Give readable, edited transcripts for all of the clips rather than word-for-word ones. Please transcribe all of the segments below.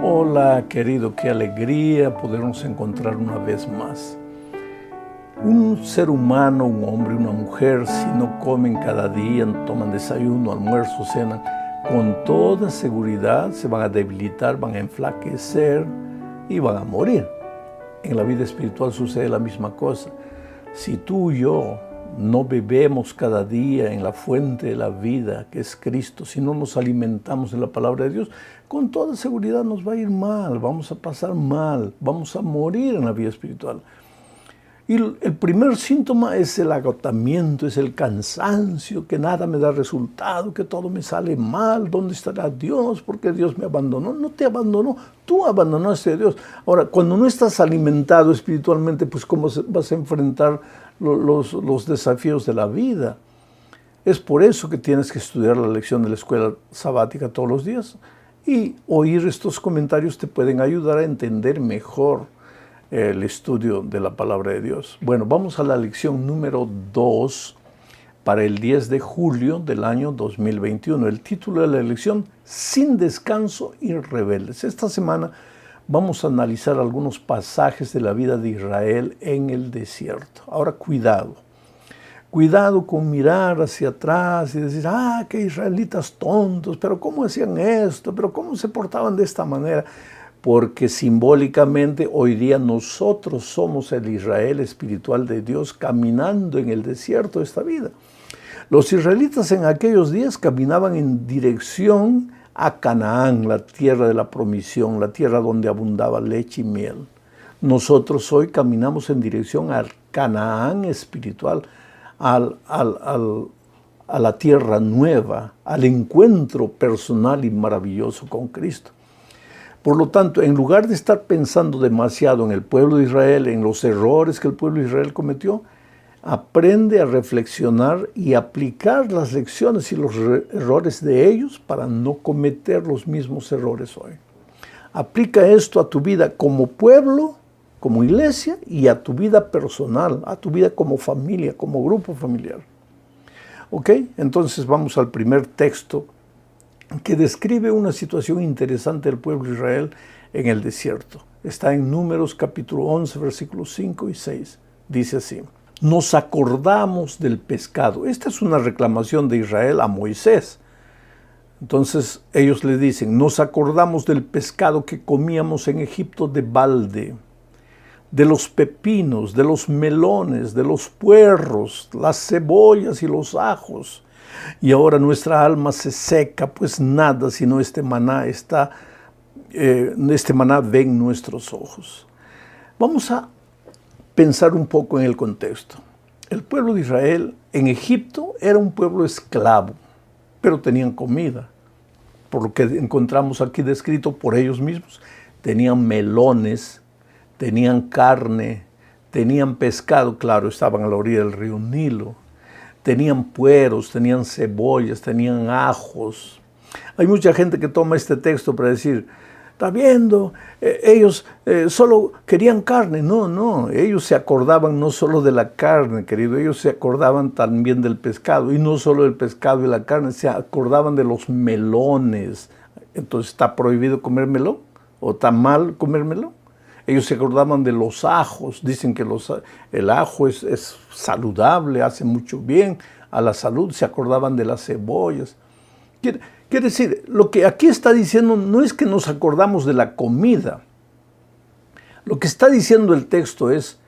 Hola querido, qué alegría podernos encontrar una vez más. Un ser humano, un hombre, una mujer, si no comen cada día, toman desayuno, almuerzo, cenan, con toda seguridad se van a debilitar, van a enflaquecer y van a morir. En la vida espiritual sucede la misma cosa. Si tú y yo no bebemos cada día en la fuente de la vida, que es Cristo, si no nos alimentamos en la palabra de Dios, con toda seguridad nos va a ir mal, vamos a pasar mal, vamos a morir en la vida espiritual. Y el primer síntoma es el agotamiento, es el cansancio, que nada me da resultado, que todo me sale mal. ¿Dónde estará Dios? ¿Por qué Dios me abandonó? No te abandonó, tú abandonaste a Dios. Ahora, cuando no estás alimentado espiritualmente, pues ¿cómo vas a enfrentar los desafíos de la vida? Es por eso que tienes que estudiar la lección de la escuela sabática todos los días. Y oír estos comentarios te pueden ayudar a entender mejor el estudio de la palabra de Dios. Bueno, vamos a la lección número 2 para el 10 de julio del año 2021. El título de la lección, Sin descanso y rebeldes. Esta semana vamos a analizar algunos pasajes de la vida de Israel en el desierto. Ahora, cuidado. Cuidado con mirar hacia atrás y decir, qué israelitas tontos, pero ¿cómo hacían esto? ¿Pero cómo se portaban de esta manera? Porque simbólicamente hoy día nosotros somos el Israel espiritual de Dios caminando en el desierto de esta vida. Los israelitas en aquellos días caminaban en dirección a Canaán, la tierra de la promisión, la tierra donde abundaba leche y miel. Nosotros hoy caminamos en dirección al Canaán espiritual, a la tierra nueva, al encuentro personal y maravilloso con Cristo. Por lo tanto, en lugar de estar pensando demasiado en el pueblo de Israel, en los errores que el pueblo de Israel cometió, aprende a reflexionar y aplicar las lecciones y los errores de ellos para no cometer los mismos errores hoy. Aplica esto a tu vida como pueblo, como iglesia y a tu vida personal, a tu vida como familia, como grupo familiar. ¿Ok? Entonces vamos al primer texto que describe una situación interesante del pueblo de Israel en el desierto. Está en Números capítulo 11, versículos 5 y 6. Dice así: nos acordamos del pescado. Esta es una reclamación de Israel a Moisés. Entonces ellos le dicen, nos acordamos del pescado que comíamos en Egipto de balde, de los pepinos, de los melones, de los puerros, las cebollas y los ajos. Y ahora nuestra alma se seca, pues nada sino este maná ven nuestros ojos. Vamos a pensar un poco en el contexto. El pueblo de Israel en Egipto era un pueblo esclavo, pero tenían comida. Por lo que encontramos aquí descrito por ellos mismos, tenían melones, tenían carne, tenían pescado, claro, estaban a la orilla del río Nilo. Tenían pueros, tenían cebollas, tenían ajos. Hay mucha gente que toma este texto para decir, ¿está viendo? Ellos solo querían carne. No, ellos se acordaban no solo de la carne, querido, ellos se acordaban también del pescado. Y no solo del pescado y la carne, se acordaban de los melones. Entonces, ¿está prohibido comer melón? ¿O está mal comer melón? Ellos se acordaban de los ajos, dicen que el ajo es saludable, hace mucho bien a la salud, se acordaban de las cebollas. Quiere decir, lo que aquí está diciendo no es que nos acordamos de la comida. Lo que está diciendo el texto es,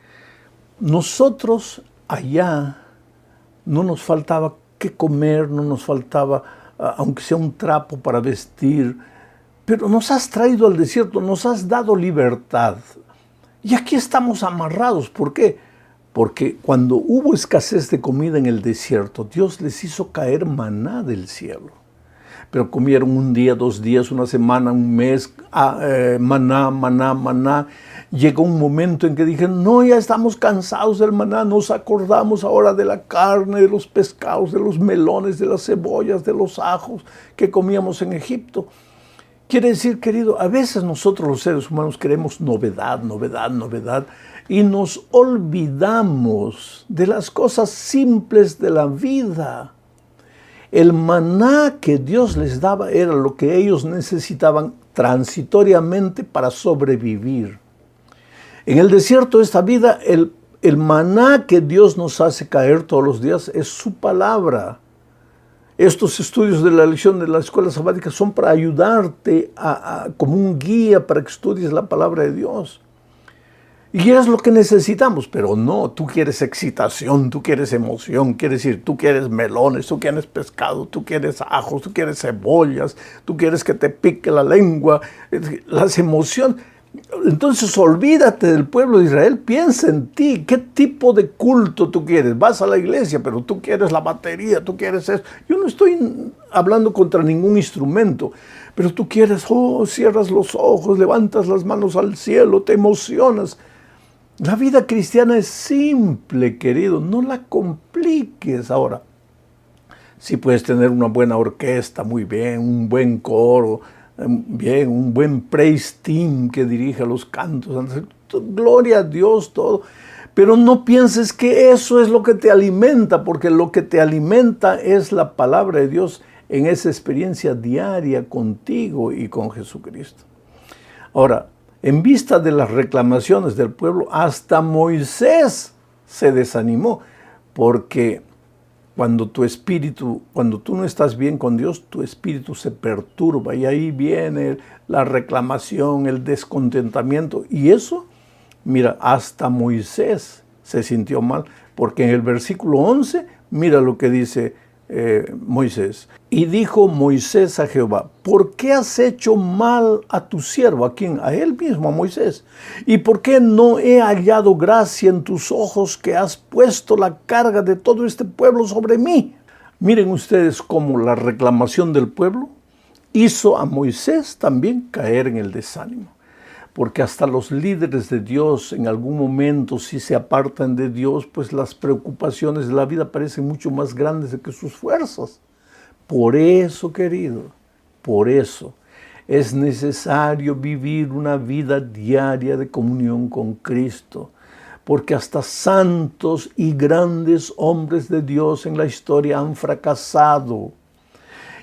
nosotros allá no nos faltaba qué comer, no nos faltaba, aunque sea un trapo para vestir, pero nos has traído al desierto, nos has dado libertad. Y aquí estamos amarrados. ¿Por qué? Porque cuando hubo escasez de comida en el desierto, Dios les hizo caer maná del cielo. Pero comieron un día, 2 días, una semana, un mes, maná. Llegó un momento en que dijeron, no, ya estamos cansados del maná, nos acordamos ahora de la carne, de los pescados, de los melones, de las cebollas, de los ajos que comíamos en Egipto. Quiere decir, querido, a veces nosotros los seres humanos queremos novedad, y nos olvidamos de las cosas simples de la vida. El maná que Dios les daba era lo que ellos necesitaban transitoriamente para sobrevivir. En el desierto de esta vida, el maná que Dios nos hace caer todos los días es su palabra. Estos estudios de la lección de la escuela sabática son para ayudarte como un guía para que estudies la palabra de Dios. Y es lo que necesitamos, pero no, tú quieres excitación, tú quieres emoción, quieres decir, tú quieres melones, tú quieres pescado, tú quieres ajos, tú quieres cebollas, tú quieres que te pique la lengua, las emociones. Entonces olvídate del pueblo de Israel, piensa en ti, qué tipo de culto tú quieres. Vas a la iglesia, pero tú quieres la batería, tú quieres eso. Yo no estoy hablando contra ningún instrumento, pero tú quieres, cierras los ojos, levantas las manos al cielo, te emocionas. La vida cristiana es simple, querido, no la compliques. Ahora, si puedes tener una buena orquesta, muy bien, un buen coro, bien, un buen praise team que dirija los cantos, gloria a Dios, todo. Pero no pienses que eso es lo que te alimenta, porque lo que te alimenta es la palabra de Dios en esa experiencia diaria contigo y con Jesucristo. Ahora, en vista de las reclamaciones del pueblo, hasta Moisés se desanimó, porque cuando tú no estás bien con Dios, tu espíritu se perturba y ahí viene la reclamación, el descontentamiento. Y eso, mira, hasta Moisés se sintió mal, porque en el versículo 11, mira lo que dice Moisés. Y dijo Moisés a Jehová, ¿por qué has hecho mal a tu siervo? ¿A quién? A él mismo, a Moisés. ¿Y por qué no he hallado gracia en tus ojos que has puesto la carga de todo este pueblo sobre mí? Miren ustedes cómo la reclamación del pueblo hizo a Moisés también caer en el desánimo. Porque hasta los líderes de Dios en algún momento, si se apartan de Dios, pues las preocupaciones de la vida parecen mucho más grandes que sus fuerzas. Por eso, querido, por eso es necesario vivir una vida diaria de comunión con Cristo. Porque hasta santos y grandes hombres de Dios en la historia han fracasado.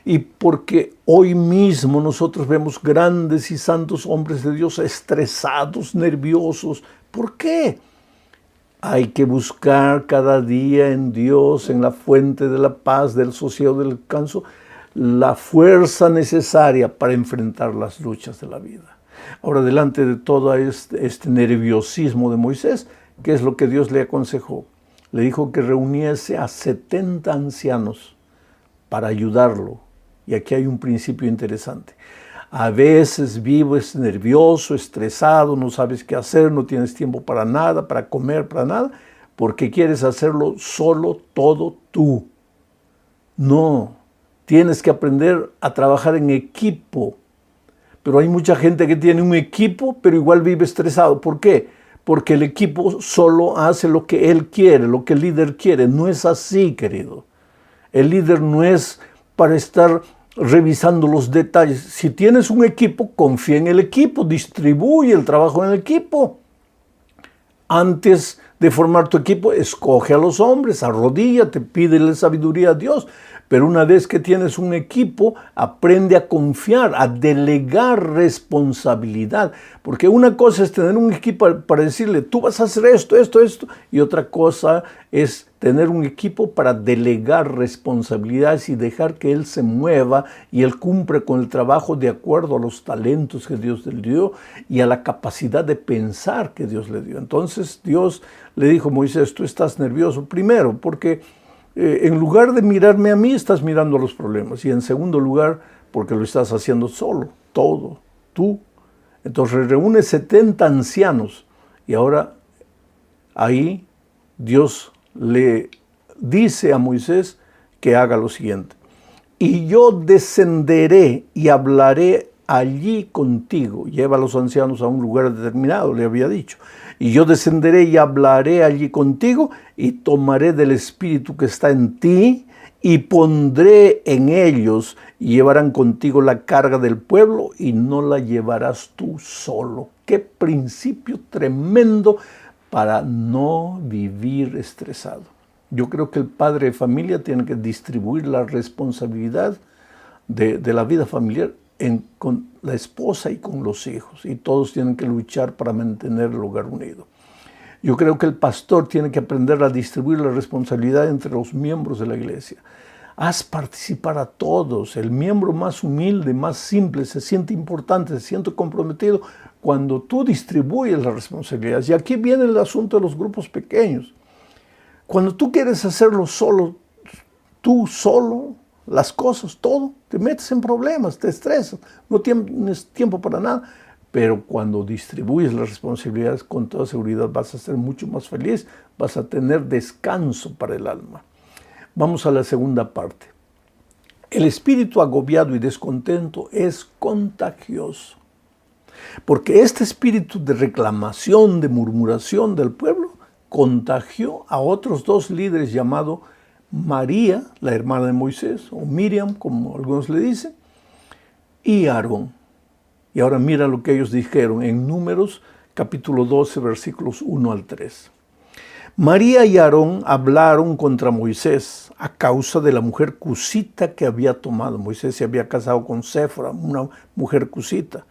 Y porque hoy mismo nosotros vemos grandes y santos hombres de Dios estresados, nerviosos. ¿Por qué? Hay que buscar cada día en Dios, en la fuente de la paz, del sosiego, del descanso, la fuerza necesaria para enfrentar las luchas de la vida. Ahora, delante de todo este nerviosismo de Moisés, ¿qué es lo que Dios le aconsejó? Le dijo que reuniese a 70 ancianos para ayudarlo. Y aquí hay un principio interesante. A veces vives nervioso, estresado, no sabes qué hacer, no tienes tiempo para nada, para comer, para nada, porque quieres hacerlo solo, todo tú. No, tienes que aprender a trabajar en equipo. Pero hay mucha gente que tiene un equipo, pero igual vive estresado. ¿Por qué? Porque el equipo solo hace lo que él quiere, lo que el líder quiere. No es así, querido. El líder no es para estar revisando los detalles. Si tienes un equipo, confía en el equipo, distribuye el trabajo en el equipo. Antes de formar tu equipo, escoge a los hombres, arrodíllate, pídele sabiduría a Dios. Pero una vez que tienes un equipo, aprende a confiar, a delegar responsabilidad. Porque una cosa es tener un equipo para decirle, tú vas a hacer esto, esto, esto. Y otra cosa es tener un equipo para delegar responsabilidades y dejar que él se mueva y él cumpla con el trabajo de acuerdo a los talentos que Dios le dio y a la capacidad de pensar que Dios le dio. Entonces Dios le dijo a Moisés, tú estás nervioso primero porque en lugar de mirarme a mí, estás mirando a los problemas. Y en segundo lugar, porque lo estás haciendo solo, todo, tú. Entonces reúne 70 ancianos. Y ahora ahí Dios le dice a Moisés que haga lo siguiente. Y yo descenderé y hablaré allí contigo. Lleva a los ancianos a un lugar determinado, le había dicho. Y yo descenderé y hablaré allí contigo y tomaré del espíritu que está en ti y pondré en ellos y llevarán contigo la carga del pueblo y no la llevarás tú solo. Qué principio tremendo para no vivir estresado. Yo creo que el padre de familia tiene que distribuir la responsabilidad de la vida familiar con la esposa y con los hijos. Y todos tienen que luchar para mantener el hogar unido. Yo creo que el pastor tiene que aprender a distribuir la responsabilidad entre los miembros de la iglesia. Haz participar a todos. El miembro más humilde, más simple, se siente importante, se siente comprometido cuando tú distribuyes las responsabilidades. Y aquí viene el asunto de los grupos pequeños. Cuando tú quieres hacerlo solo, tú solo, las cosas, todo, te metes en problemas, te estresas, no tienes tiempo para nada. Pero cuando distribuyes las responsabilidades, con toda seguridad vas a ser mucho más feliz, vas a tener descanso para el alma. Vamos a la segunda parte. El espíritu agobiado y descontento es contagioso. Porque este espíritu de reclamación, de murmuración del pueblo, contagió a otros dos líderes llamados María, la hermana de Moisés, o Miriam, como algunos le dicen, y Aarón. Y ahora mira lo que ellos dijeron en Números, capítulo 12, versículos 1 al 3. María y Aarón hablaron contra Moisés a causa de la mujer cusita que había tomado. Moisés se había casado con Séfora, una mujer cusita,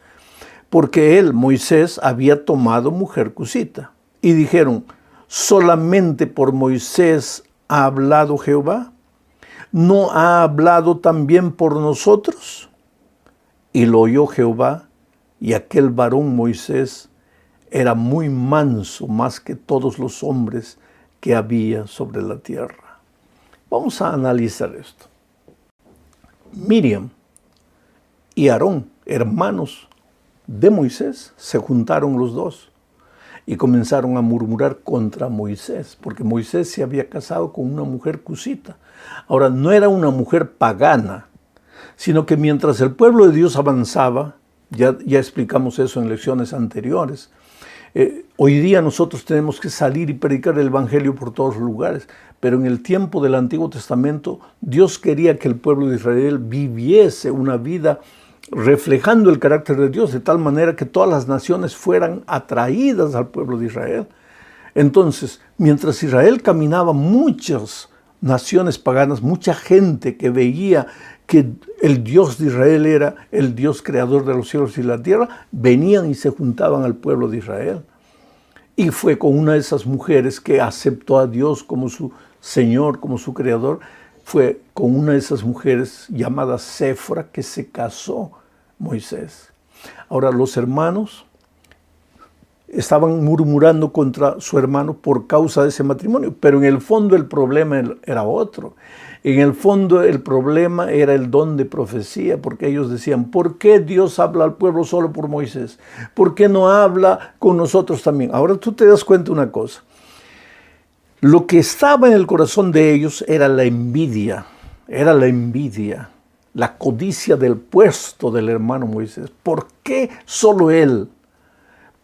porque él, Moisés, había tomado mujer cusita. Y dijeron, ¿solamente por Moisés ha hablado Jehová? ¿No ha hablado también por nosotros? Y lo oyó Jehová, y aquel varón Moisés era muy manso, más que todos los hombres que había sobre la tierra. Vamos a analizar esto. Miriam y Aarón, hermanos de Moisés, se juntaron los dos y comenzaron a murmurar contra Moisés, porque Moisés se había casado con una mujer cusita. Ahora, no era una mujer pagana, sino que mientras el pueblo de Dios avanzaba, ya explicamos eso en lecciones anteriores, hoy día nosotros tenemos que salir y predicar el evangelio por todos los lugares, pero en el tiempo del Antiguo Testamento, Dios quería que el pueblo de Israel viviese una vida reflejando el carácter de Dios, de tal manera que todas las naciones fueran atraídas al pueblo de Israel. Entonces, mientras Israel caminaba, muchas naciones paganas, mucha gente que veía que el Dios de Israel era el Dios creador de los cielos y la tierra, venían y se juntaban al pueblo de Israel. Y fue con una de esas mujeres que aceptó a Dios como su Señor, como su creador, fue con una de esas mujeres llamada Séfora que se casó Moisés. Ahora los hermanos estaban murmurando contra su hermano por causa de ese matrimonio, pero en el fondo el problema era otro. En el fondo el problema era el don de profecía, porque ellos decían, ¿por qué Dios habla al pueblo solo por Moisés? ¿Por qué no habla con nosotros también? Ahora tú te das cuenta una cosa. Lo que estaba en el corazón de ellos era la envidia, la codicia del puesto del hermano Moisés. ¿Por qué solo él?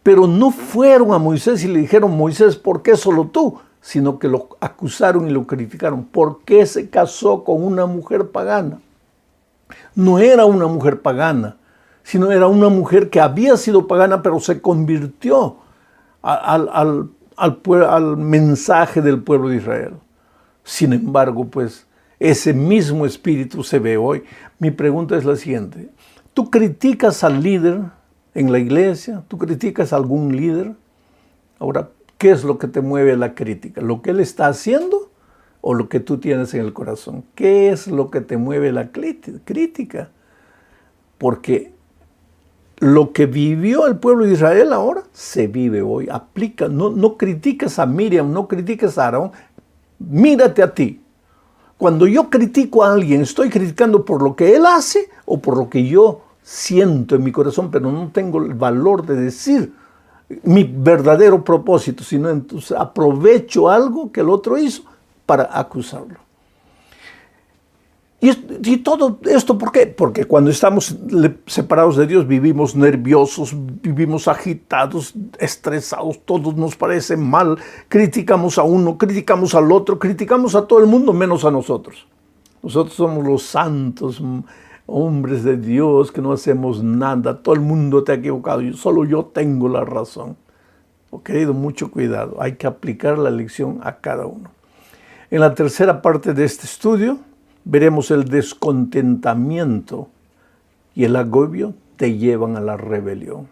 Pero no fueron a Moisés y le dijeron, Moisés, ¿por qué solo tú? Sino que lo acusaron y lo criticaron. ¿Por qué se casó con una mujer pagana? No era una mujer pagana, sino era una mujer que había sido pagana, pero se convirtió al mensaje del pueblo de Israel. Sin embargo, pues, ese mismo espíritu se ve hoy. Mi pregunta es la siguiente. ¿Tú criticas al líder en la iglesia? ¿Tú criticas a algún líder? Ahora, ¿qué es lo que te mueve la crítica? ¿Lo que él está haciendo o lo que tú tienes en el corazón? ¿Qué es lo que te mueve la crítica? Porque lo que vivió el pueblo de Israel ahora, se vive hoy. Aplica, no critiques a Miriam, no critiques a Aarón, mírate a ti. Cuando yo critico a alguien, ¿estoy criticando por lo que él hace o por lo que yo siento en mi corazón, pero no tengo el valor de decir mi verdadero propósito, sino entonces aprovecho algo que el otro hizo para acusarlo? Y todo esto, ¿por qué? Porque cuando estamos separados de Dios vivimos nerviosos, vivimos agitados, estresados, todo nos parece mal, criticamos a uno, criticamos al otro, criticamos a todo el mundo menos a nosotros. Nosotros somos los santos hombres de Dios que no hacemos nada, todo el mundo te ha equivocado, solo yo tengo la razón. Oh, querido, mucho cuidado, hay que aplicar la lección a cada uno. En la tercera parte de este estudio veremos el descontentamiento y el agobio te llevan a la rebelión.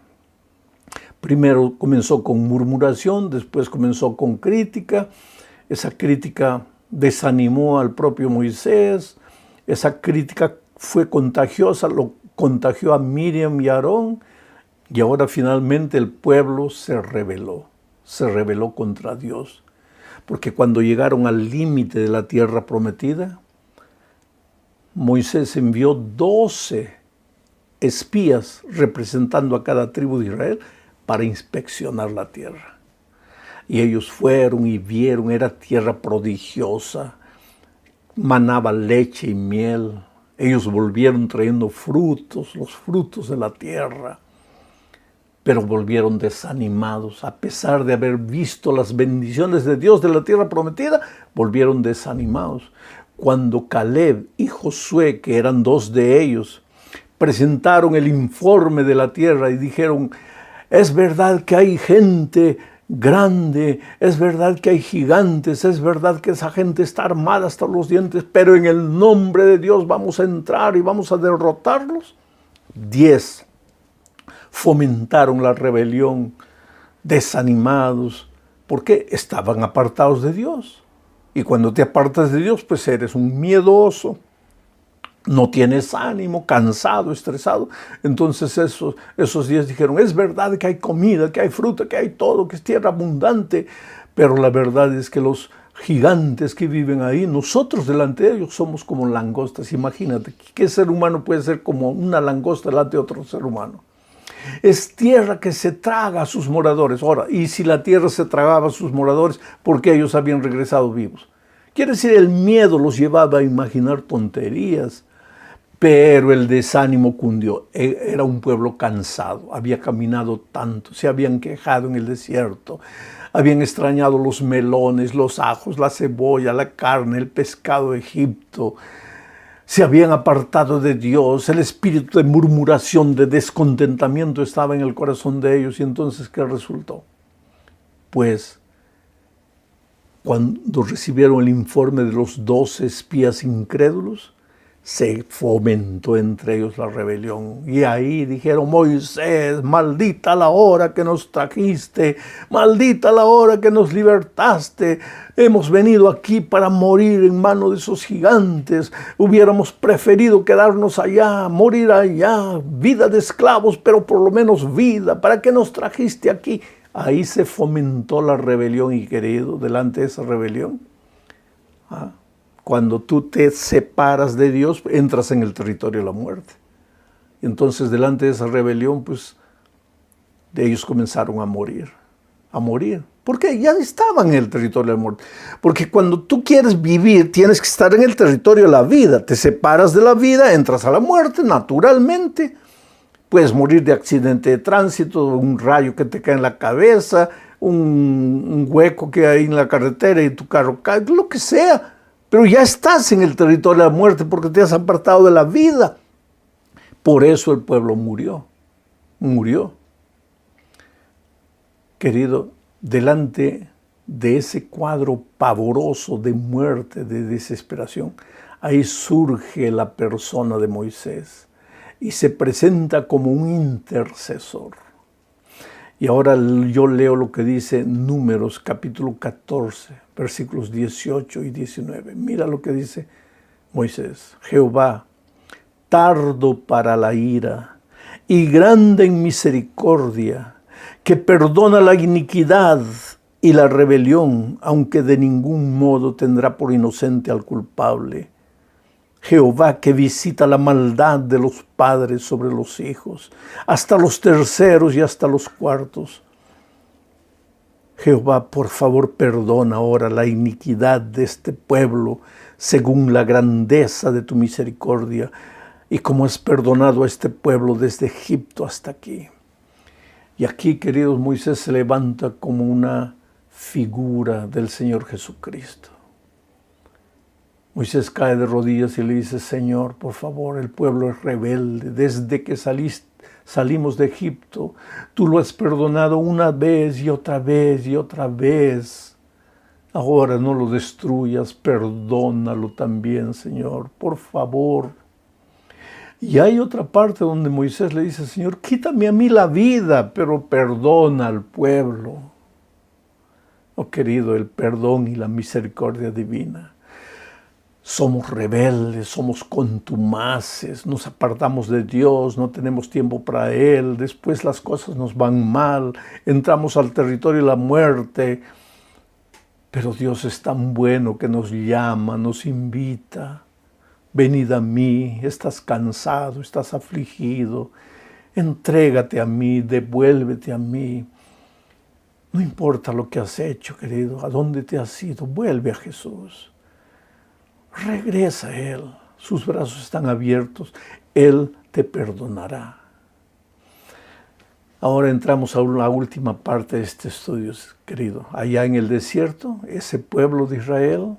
Primero comenzó con murmuración, después comenzó con crítica. Esa crítica desanimó al propio Moisés. Esa crítica fue contagiosa, lo contagió a Miriam y a Aarón. Y ahora finalmente el pueblo se rebeló contra Dios. Porque cuando llegaron al límite de la tierra prometida, Moisés envió 12 espías representando a cada tribu de Israel para inspeccionar la tierra. Y ellos fueron y vieron, era tierra prodigiosa, manaba leche y miel. Ellos volvieron trayendo frutos, los frutos de la tierra, pero volvieron desanimados. A pesar de haber visto las bendiciones de Dios de la tierra prometida, volvieron desanimados. Cuando Caleb y Josué, que eran 2 de ellos, presentaron el informe de la tierra y dijeron: es verdad que hay gente grande, es verdad que hay gigantes, es verdad que esa gente está armada hasta los dientes, pero en el nombre de Dios vamos a entrar y vamos a derrotarlos. 10 fomentaron la rebelión, desanimados, porque estaban apartados de Dios. Y cuando te apartas de Dios, pues eres un miedoso, no tienes ánimo, cansado, estresado. Entonces esos 10 dijeron: es verdad que hay comida, que hay fruta, que hay todo, que es tierra abundante, pero la verdad es que los gigantes que viven ahí, nosotros delante de ellos somos como langostas. Imagínate, ¿qué ser humano puede ser como una langosta delante de otro ser humano? Es tierra que se traga a sus moradores. Ahora, y si la tierra se tragaba a sus moradores, ¿por qué ellos habían regresado vivos? Quiere decir, el miedo los llevaba a imaginar tonterías, pero el desánimo cundió. Era un pueblo cansado, había caminado tanto, se habían quejado en el desierto, habían extrañado los melones, los ajos, la cebolla, la carne, el pescado de Egipto. Se habían apartado de Dios, el espíritu de murmuración, de descontentamiento estaba en el corazón de ellos. Y entonces, ¿qué resultó? Pues, cuando recibieron el informe de los 12 espías incrédulos, se fomentó entre ellos la rebelión. Y ahí dijeron: Moisés, maldita la hora que nos trajiste, maldita la hora que nos libertaste. Hemos venido aquí para morir en manos de esos gigantes. Hubiéramos preferido quedarnos allá, morir allá, vida de esclavos, pero por lo menos vida. ¿Para qué nos trajiste aquí? Ahí se fomentó la rebelión. Y querido, delante de esa rebelión, cuando tú te separas de Dios, entras en el territorio de la muerte. Y entonces, delante de esa rebelión, pues, de ellos comenzaron a morir. Porque ya estaban en el territorio de la muerte. Porque cuando tú quieres vivir, tienes que estar en el territorio de la vida. Te separas de la vida, entras a la muerte, naturalmente. Puedes morir de accidente de tránsito, un rayo que te cae en la cabeza, un hueco que hay en la carretera y tu carro cae, lo que sea. Pero ya estás en el territorio de la muerte porque te has apartado de la vida. Por eso el pueblo murió. Querido, delante de ese cuadro pavoroso de muerte, de desesperación, ahí surge la persona de Moisés y se presenta como un intercesor. Y ahora yo leo lo que dice Números capítulo 14, versículos 18 y 19. Mira lo que dice Moisés: Jehová, tardo para la ira y grande en misericordia, que perdona la iniquidad y la rebelión, aunque de ningún modo tendrá por inocente al culpable. Jehová, que visita la maldad de los padres sobre los hijos, hasta los terceros y hasta los cuartos. Jehová, por favor, perdona ahora la iniquidad de este pueblo, según la grandeza de tu misericordia, y como has perdonado a este pueblo desde Egipto hasta aquí. Y aquí, queridos, Moisés se levanta como una figura del Señor Jesucristo. Moisés cae de rodillas y le dice: Señor, por favor, el pueblo es rebelde. Desde que salimos de Egipto, tú lo has perdonado una vez y otra vez y otra vez. Ahora no lo destruyas, perdónalo también, Señor, por favor. Y hay otra parte donde Moisés le dice, Señor, quítame a mí la vida, pero perdona al pueblo. Oh querido, el perdón y la misericordia divina. Somos rebeldes, somos contumaces, nos apartamos de Dios, no tenemos tiempo para Él, después las cosas nos van mal, entramos al territorio de la muerte. Pero Dios es tan bueno que nos llama, nos invita. Venid a mí, estás cansado, estás afligido, entrégate a mí, devuélvete a mí. No importa lo que has hecho, querido, a dónde te has ido, vuelve a Jesús. Regresa a Él, sus brazos están abiertos, Él te perdonará. Ahora entramos a la última parte de este estudio, querido. Allá en el desierto, ese pueblo de Israel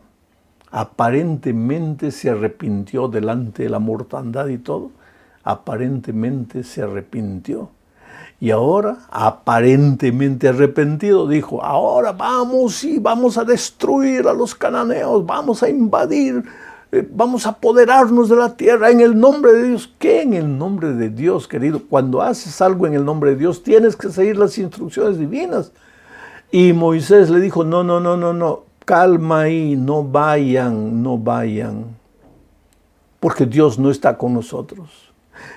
aparentemente se arrepintió delante de la mortandad y todo. Aparentemente se arrepintió. Y ahora, aparentemente arrepentido, dijo, ahora vamos y vamos a destruir a los cananeos, vamos a invadir, vamos a apoderarnos de la tierra en el nombre de Dios. ¿Qué en el nombre de Dios, querido? Cuando haces algo en el nombre de Dios, tienes que seguir las instrucciones divinas. Y Moisés le dijo, no, calma ahí, no vayan, porque Dios no está con nosotros.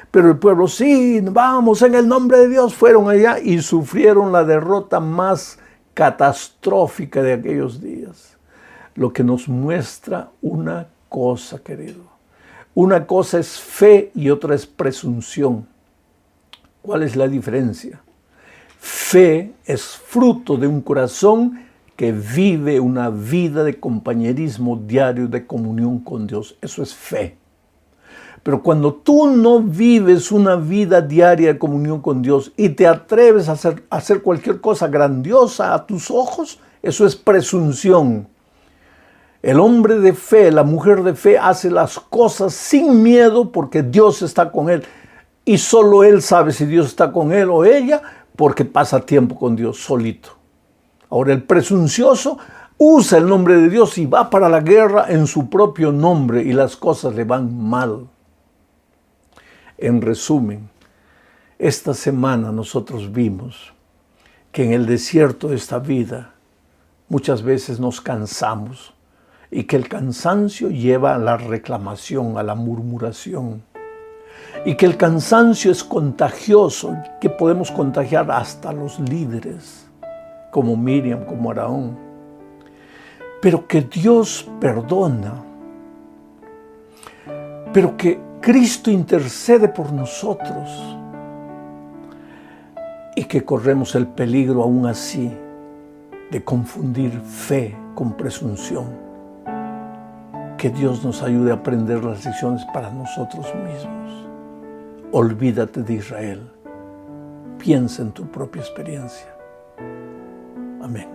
Pero el pueblo, sí, vamos en el nombre de Dios, fueron allá y sufrieron la derrota más catastrófica de aquellos días. Lo que nos muestra una cosa, querido. Una cosa es fe y otra es presunción. ¿Cuál es la diferencia? Fe es fruto de un corazón que vive una vida de compañerismo diario, de comunión con Dios. Eso es fe. Pero cuando tú no vives una vida diaria de comunión con Dios y te atreves a hacer cualquier cosa grandiosa a tus ojos, eso es presunción. El hombre de fe, la mujer de fe hace las cosas sin miedo porque Dios está con él. Y solo él sabe si Dios está con él o ella porque pasa tiempo con Dios solito. Ahora el presuncioso usa el nombre de Dios y va para la guerra en su propio nombre y las cosas le van mal. En resumen, esta semana nosotros vimos que en el desierto de esta vida muchas veces nos cansamos y que el cansancio lleva a la reclamación, a la murmuración y que el cansancio es contagioso, que podemos contagiar hasta los líderes como Miriam, como Aarón, pero que Dios perdona, pero que Cristo intercede por nosotros y que corremos el peligro aún así de confundir fe con presunción. Que Dios nos ayude a aprender las lecciones para nosotros mismos. Olvídate de Israel. Piensa en tu propia experiencia. Amén.